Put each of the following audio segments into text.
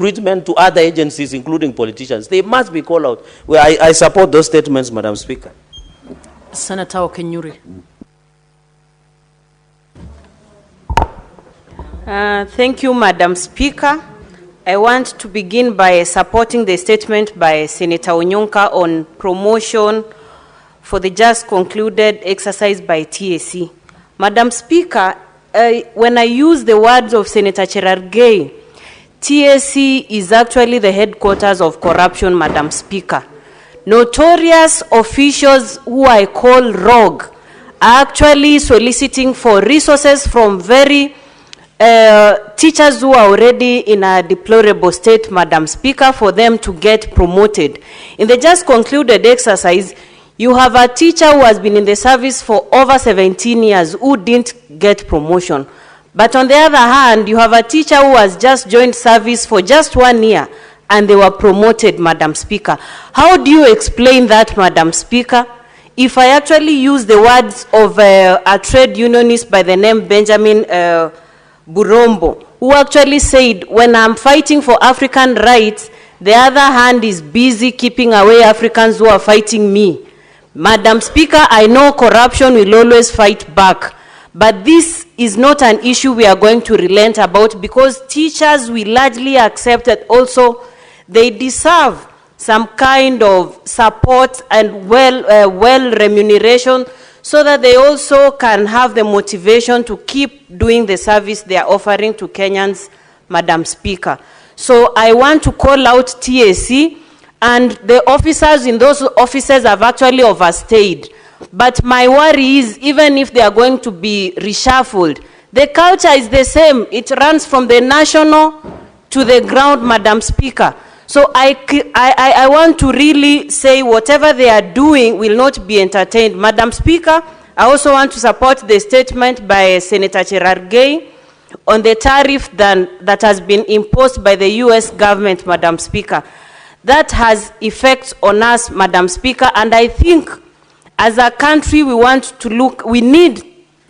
recruitment to other agencies, including politicians. They must be called out. Well, I support those statements, Madam Speaker. Senator Okenyuri. Thank you, Madam Speaker. I want to begin by supporting the statement by Senator Onyonka on promotion for the just concluded exercise by TSC. Madam Speaker, when I use the words of Senator Cherargei, TSC is actually the headquarters of corruption, Madam Speaker. Notorious officials who I call rogue are actually soliciting for resources from very teachers who are already in a deplorable state, Madam Speaker, for them to get promoted. In the just concluded exercise, you have a teacher who has been in the service for over 17 years who didn't get promotion. But on the other hand, you have a teacher who has just joined service for just 1 year and they were promoted, Madam Speaker. How do you explain that, Madam Speaker? If I actually use the words of a trade unionist by the name Benjamin Burombo, who actually said, when I'm fighting for African rights, the other hand is busy keeping away Africans who are fighting me. Madam Speaker, I know corruption will always fight back, but this is not an issue we are going to relent about, because teachers will largely accept that also they deserve some kind of support and well remuneration, so that they also can have the motivation to keep doing the service they are offering to Kenyans, Madam Speaker. So I want to call out TSC, and the officers in those offices have actually overstayed. But my worry is, even if they are going to be reshuffled, the culture is the same. It runs from the national to the ground, Madam Speaker. So I want to really say whatever they are doing will not be entertained. Madam Speaker, I also want to support the statement by Senator Cherargei on the tariff that has been imposed by the US government, Madam Speaker. That has effects on us, Madam Speaker, and I think as a country we need,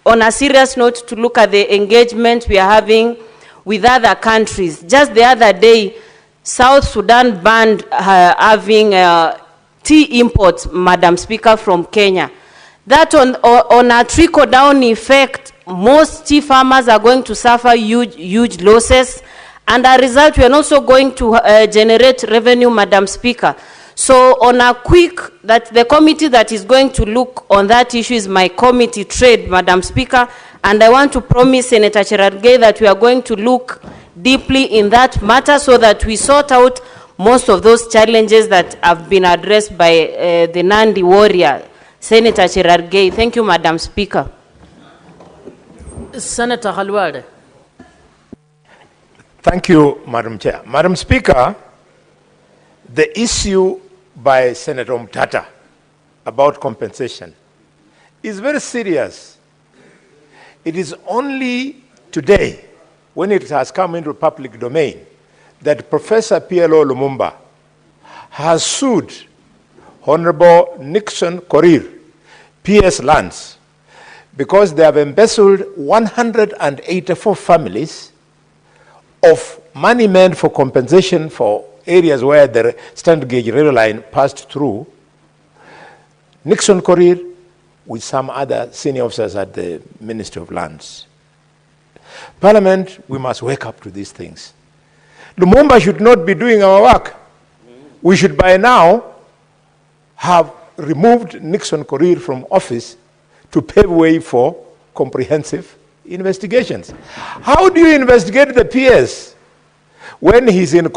on a serious note, to look at the engagement we are having with other countries. Just the other day, South Sudan banned having tea imports, Madam Speaker, from Kenya. That on a trickle-down effect, most tea farmers are going to suffer huge losses, and as a result, we are also going to generate revenue, Madam Speaker. So on a quick, that the committee that is going to look on that issue is my committee, Trade, Madam Speaker, and I want to promise Senator Cherargei that we are going to look deeply in that matter so that we sort out most of those challenges that have been addressed by the Nandi warrior, Senator Cherargei. Thank you, Madam Speaker. Senator Halwade. Thank you, Madam Chair. Madam Speaker, the issue by Senator Mutata about compensation is very serious. It is only today, when it has come into public domain, that Professor PLO Lumumba has sued Honorable Nixon Korir, PS Lands, because they have embezzled 184 families of money meant for compensation for areas where the standard gauge rail line passed through. Nixon Korir with some other senior officers at the Ministry of Lands. Parliament, we must wake up to these things. Lumumba should not be doing our work. We should by now have removed Nixon Korir from office to pave way for comprehensive investigations. How do you investigate the PS when he's in